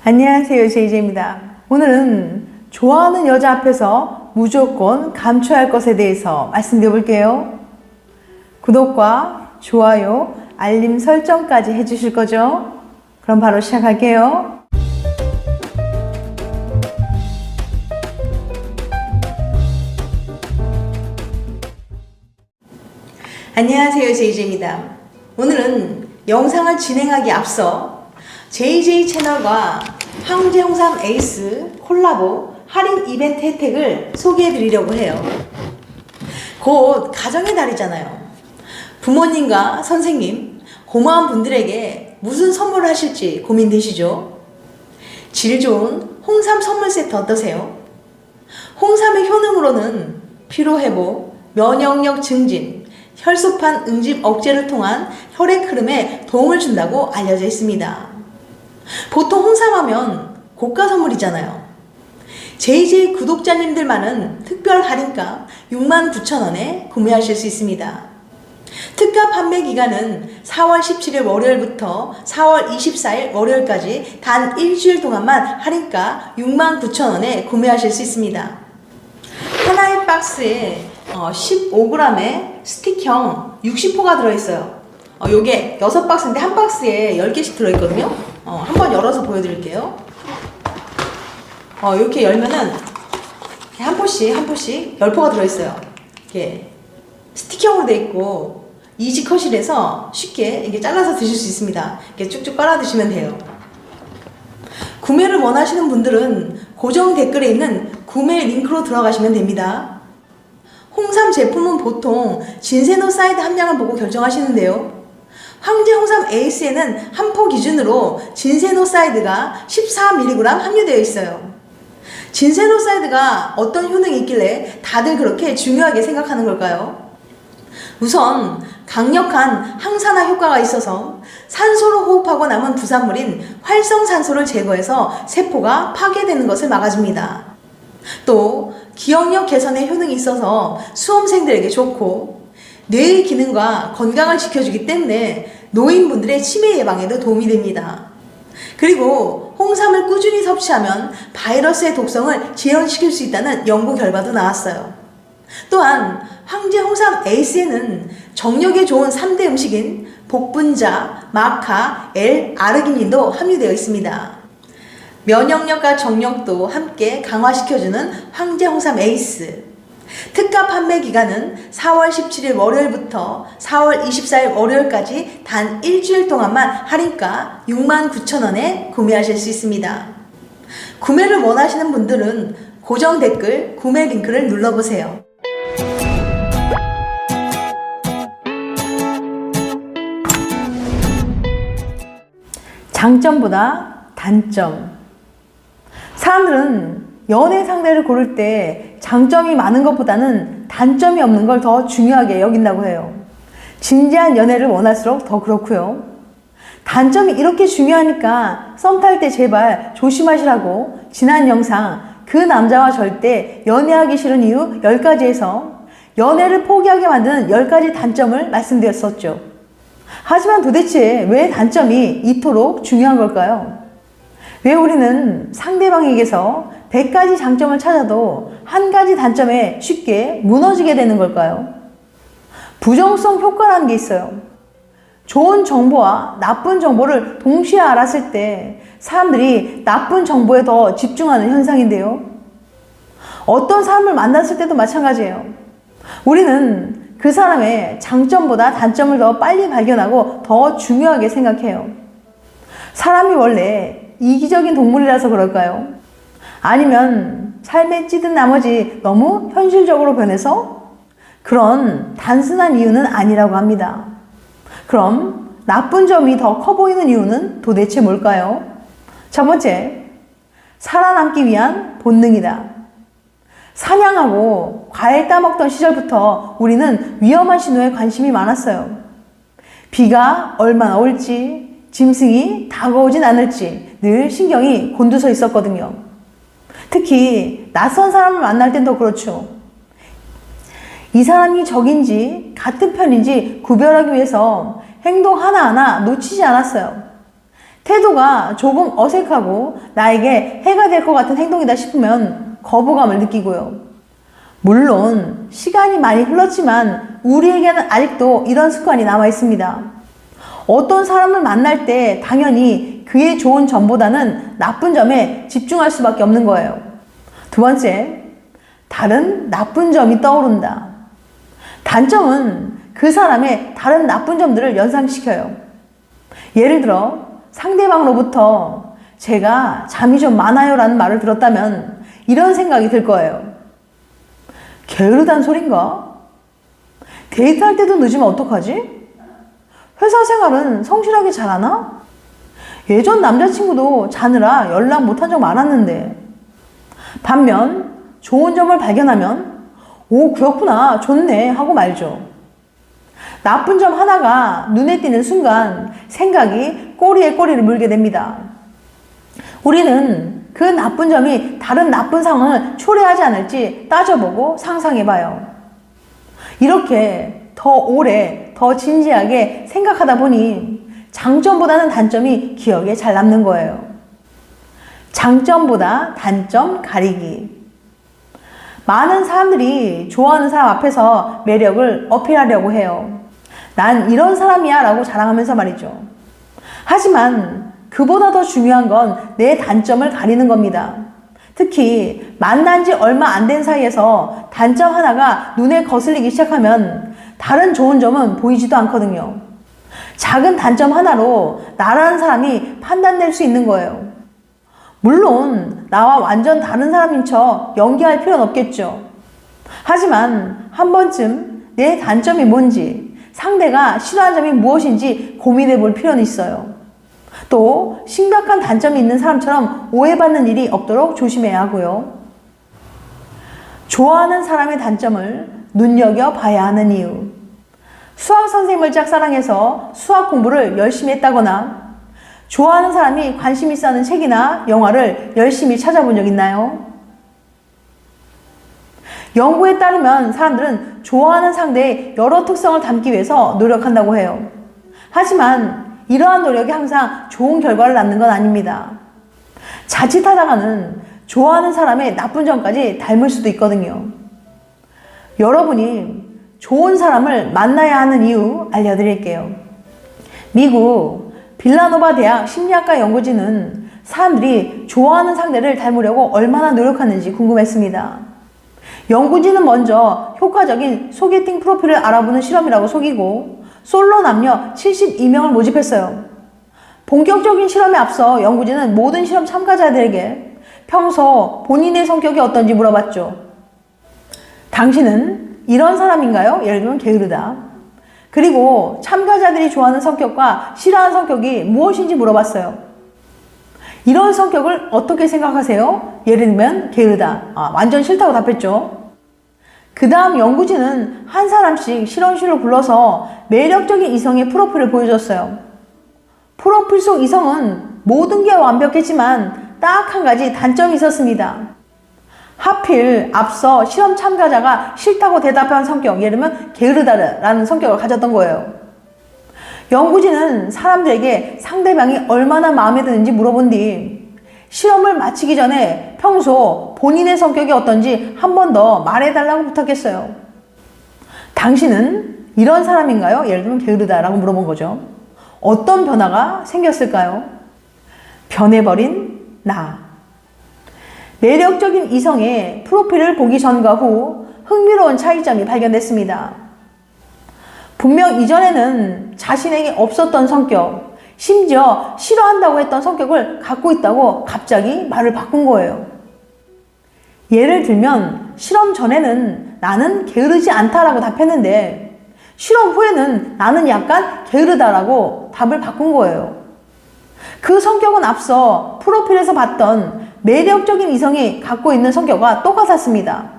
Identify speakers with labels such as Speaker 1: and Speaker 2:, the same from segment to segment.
Speaker 1: 안녕하세요, 제이제입니다. 오늘은 좋아하는 여자 앞에서 무조건 감춰야 할 것에 대해서 말씀드려 볼게요. 구독과 좋아요, 알림 설정까지 해주실 거죠? 그럼 바로 시작할게요. 안녕하세요, 제이제입니다. 오늘은 영상을 진행하기 앞서 JJ 채널과 황제홍삼 에이스 콜라보 할인 이벤트 혜택을 소개해 드리려고 해요. 곧 가정의 달이잖아요. 부모님과 선생님, 고마운 분들에게 무슨 선물을 하실지 고민되시죠? 질 좋은 홍삼 선물 세트 어떠세요? 홍삼의 효능으로는 피로회복, 면역력 증진, 혈소판 응집 억제를 통한 혈액 흐름에 도움을 준다고 알려져 있습니다. 보통 홍삼하면 고가 선물이잖아요. JJ 구독자님들만은 특별 할인가 69,000원에 구매하실 수 있습니다. 특가 판매 기간은 4월 17일 월요일부터 4월 24일 월요일까지 단 일주일 동안만 할인가 69,000원에 구매하실 수 있습니다. 하나의 박스에 15g의 스틱형 60호가 들어있어요. 요게 6박스인데 한 박스에 10개씩 들어있거든요. 한번 열어서 보여드릴게요. 이렇게 열면은 한 포씩 10포가 들어있어요. 이렇게 스틱형으로 되어 있고 이지 컷이라서 쉽게 이렇게 잘라서 드실 수 있습니다. 이렇게 쭉쭉 빨아 드시면 돼요. 구매를 원하시는 분들은 고정 댓글에 있는 구매 링크로 들어가시면 됩니다. 홍삼 제품은 보통 진세노사이드 함량을 보고 결정하시는데요. 황제홍삼 에이스에는 한 포 기준으로 진세노사이드가 14mg 함유되어 있어요. 진세노사이드가 어떤 효능이 있길래 다들 그렇게 중요하게 생각하는 걸까요? 우선 강력한 항산화 효과가 있어서 산소로 호흡하고 남은 부산물인 활성산소를 제거해서 세포가 파괴되는 것을 막아줍니다. 또 기억력 개선에 효능이 있어서 수험생들에게 좋고 뇌의 기능과 건강을 지켜주기 때문에 노인분들의 치매 예방에도 도움이 됩니다. 그리고 홍삼을 꾸준히 섭취하면 바이러스의 독성을 재현시킬 수 있다는 연구 결과도 나왔어요. 또한 황제 홍삼 에이스에는 정력에 좋은 3대 음식인 복분자, 마카, L-아르기닌도 함유되어 있습니다. 면역력과 정력도 함께 강화시켜주는 황제 홍삼 에이스. 특가 판매 기간은 4월 17일 월요일부터 4월 24일 월요일까지 단 일주일 동안만 할인가 69,000원에 구매하실 수 있습니다. 구매를 원하시는 분들은 고정 댓글 구매 링크를 눌러보세요. 장점보다 단점. 사람들은 연애 상대를 고를 때 장점이 많은 것보다는 단점이 없는 걸 더 중요하게 여긴다고 해요. 진지한 연애를 원할수록 더 그렇고요. 단점이 이렇게 중요하니까 썸 탈 때 제발 조심하시라고 지난 영상 그 남자와 절대 연애하기 싫은 이유 10가지에서 연애를 포기하게 만드는 10가지 단점을 말씀드렸었죠. 하지만 도대체 왜 단점이 이토록 중요한 걸까요? 왜 우리는 상대방에게서 100가지 장점을 찾아도 한 가지 단점에 쉽게 무너지게 되는 걸까요? 부정성 효과라는 게 있어요. 좋은 정보와 나쁜 정보를 동시에 알았을 때 사람들이 나쁜 정보에 더 집중하는 현상인데요. 어떤 사람을 만났을 때도 마찬가지예요. 우리는 그 사람의 장점보다 단점을 더 빨리 발견하고 더 중요하게 생각해요. 사람이 원래 이기적인 동물이라서 그럴까요? 아니면 삶에 찌든 나머지 너무 현실적으로 변해서? 그런 단순한 이유는 아니라고 합니다. 그럼 나쁜 점이 더 커 보이는 이유는 도대체 뭘까요? 첫 번째, 살아남기 위한 본능이다. 사냥하고 과일 따먹던 시절부터 우리는 위험한 신호에 관심이 많았어요. 비가 얼마나 올지, 짐승이 다가오진 않을지 늘 신경이 곤두서 있었거든요. 특히 낯선 사람을 만날 땐 더 그렇죠. 이 사람이 적인지 같은 편인지 구별하기 위해서 행동 하나하나 놓치지 않았어요. 태도가 조금 어색하고 나에게 해가 될 것 같은 행동이다 싶으면 거부감을 느끼고요. 물론 시간이 많이 흘렀지만 우리에게는 아직도 이런 습관이 남아 있습니다. 어떤 사람을 만날 때 당연히 그의 좋은 점보다는 나쁜 점에 집중할 수밖에 없는 거예요. 두 번째, 다른 나쁜 점이 떠오른다. 단점은 그 사람의 다른 나쁜 점들을 연상시켜요. 예를 들어 상대방으로부터 제가 잠이 좀 많아요 라는 말을 들었다면 이런 생각이 들 거예요. 게으르단 소린가? 데이트할 때도 늦으면 어떡하지? 회사 생활은 성실하게 잘하나? 예전 남자친구도 자느라 연락 못한 적 많았는데. 반면 좋은 점을 발견하면 오 그렇구나 좋네 하고 말죠. 나쁜 점 하나가 눈에 띄는 순간 생각이 꼬리에 꼬리를 물게 됩니다. 우리는 그 나쁜 점이 다른 나쁜 상황을 초래하지 않을지 따져보고 상상해봐요. 이렇게 더 오래, 더 진지하게 생각하다 보니 장점보다는 단점이 기억에 잘 남는 거예요. 장점보다 단점 가리기. 많은 사람들이 좋아하는 사람 앞에서 매력을 어필하려고 해요. 난 이런 사람이야 라고 자랑하면서 말이죠. 하지만 그보다 더 중요한 건 내 단점을 가리는 겁니다. 특히 만난 지 얼마 안 된 사이에서 단점 하나가 눈에 거슬리기 시작하면 다른 좋은 점은 보이지도 않거든요. 작은 단점 하나로 나라는 사람이 판단될 수 있는 거예요. 물론 나와 완전 다른 사람인 척 연기할 필요는 없겠죠. 하지만 한 번쯤 내 단점이 뭔지, 상대가 싫어하는 점이 무엇인지 고민해 볼 필요는 있어요. 또 심각한 단점이 있는 사람처럼 오해받는 일이 없도록 조심해야 하고요. 좋아하는 사람의 단점을 눈여겨봐야 하는 이유. 수학 선생님을 짝사랑해서 수학 공부를 열심히 했다거나 좋아하는 사람이 관심 있어 하는 책이나 영화를 열심히 찾아본 적 있나요? 연구에 따르면 사람들은 좋아하는 상대의 여러 특성을 담기 위해서 노력한다고 해요. 하지만 이러한 노력이 항상 좋은 결과를 낳는 건 아닙니다. 자칫하다가는 좋아하는 사람의 나쁜 점까지 닮을 수도 있거든요. 여러분이 좋은 사람을 만나야 하는 이유 알려드릴게요. 미국 빌라노바 대학 심리학과 연구진은 사람들이 좋아하는 상대를 닮으려고 얼마나 노력하는지 궁금했습니다. 연구진은 먼저 효과적인 소개팅 프로필을 알아보는 실험이라고 속이고 솔로 남녀 72명을 모집했어요. 본격적인 실험에 앞서 연구진은 모든 실험 참가자들에게 평소 본인의 성격이 어떤지 물어봤죠. 당신은 이런 사람인가요? 예를 들면 게으르다. 그리고 참가자들이 좋아하는 성격과 싫어하는 성격이 무엇인지 물어봤어요. 이런 성격을 어떻게 생각하세요? 예를 들면 게으르다. 완전 싫다고 답했죠. 그 다음 연구진은 한 사람씩 실험실로 불러서 매력적인 이성의 프로필을 보여줬어요. 프로필 속 이성은 모든 게 완벽했지만 딱 한 가지 단점이 있었습니다. 하필 앞서 실험 참가자가 싫다고 대답한 성격, 예를 들면 게으르다라는 성격을 가졌던 거예요. 연구진은 사람들에게 상대방이 얼마나 마음에 드는지 물어본 뒤 실험을 마치기 전에 평소 본인의 성격이 어떤지 한 번 더 말해달라고 부탁했어요. 당신은 이런 사람인가요? 예를 들면 게으르다라고 물어본 거죠. 어떤 변화가 생겼을까요? 변해버린 나. 매력적인 이성의 프로필을 보기 전과 후 흥미로운 차이점이 발견됐습니다. 분명 이전에는 자신에게 없었던 성격, 심지어 싫어한다고 했던 성격을 갖고 있다고 갑자기 말을 바꾼 거예요. 예를 들면 실험 전에는 나는 게으르지 않다라고 답했는데 실험 후에는 나는 약간 게으르다라고 답을 바꾼 거예요. 그 성격은 앞서 프로필에서 봤던 매력적인 이성이 갖고 있는 성격과 똑같았습니다.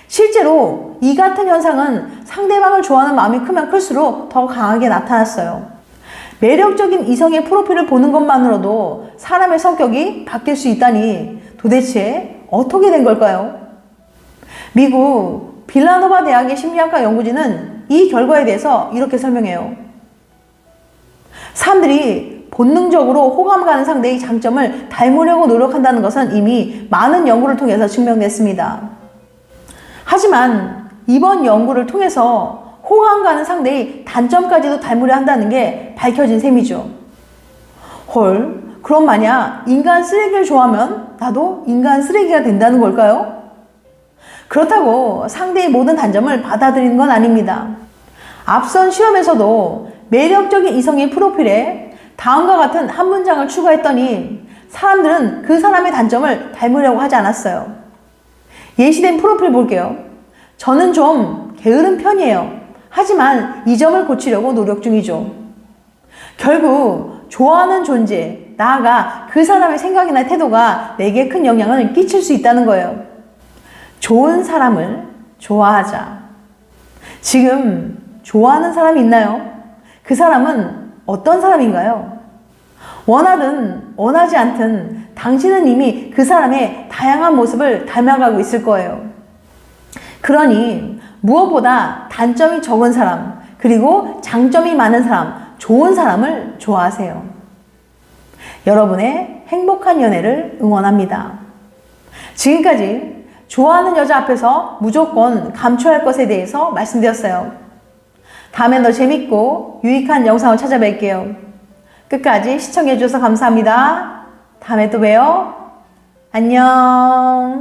Speaker 1: 실제로 이 같은 현상은 상대방을 좋아하는 마음이 크면 클수록 더 강하게 나타났어요. 매력적인 이성의 프로필을 보는 것만으로도 사람의 성격이 바뀔 수 있다니 도대체 어떻게 된 걸까요? 미국 빌라노바 대학의 심리학과 연구진은 이 결과에 대해서 이렇게 설명해요. 사람들이 본능적으로 호감 가는 상대의 장점을 닮으려고 노력한다는 것은 이미 많은 연구를 통해서 증명됐습니다. 하지만 이번 연구를 통해서 호감 가는 상대의 단점까지도 닮으려 한다는 게 밝혀진 셈이죠. 헐, 그럼 만약 인간 쓰레기를 좋아하면 나도 인간 쓰레기가 된다는 걸까요? 그렇다고 상대의 모든 단점을 받아들이는 건 아닙니다. 앞선 시험에서도 매력적인 이성의 프로필에 다음과 같은 한 문장을 추가했더니 사람들은 그 사람의 단점을 닮으려고 하지 않았어요. 예시된 프로필 볼게요. 저는 좀 게으른 편이에요. 하지만 이 점을 고치려고 노력 중이죠. 결국 좋아하는 존재, 나아가 그 사람의 생각이나 태도가 내게 큰 영향을 끼칠 수 있다는 거예요. 좋은 사람을 좋아하자. 지금 좋아하는 사람이 있나요? 그 사람은 어떤 사람인가요? 원하든 원하지 않든 당신은 이미 그 사람의 다양한 모습을 닮아가고 있을 거예요. 그러니 무엇보다 단점이 적은 사람, 그리고 장점이 많은 사람, 좋은 사람을 좋아하세요. 여러분의 행복한 연애를 응원합니다. 지금까지 좋아하는 여자 앞에서 무조건 감춰야 할 것에 대해서 말씀드렸어요. 다음엔 더 재밌고 유익한 영상을 찾아뵐게요. 끝까지 시청해주셔서 감사합니다. 다음에 또 봬요. 안녕.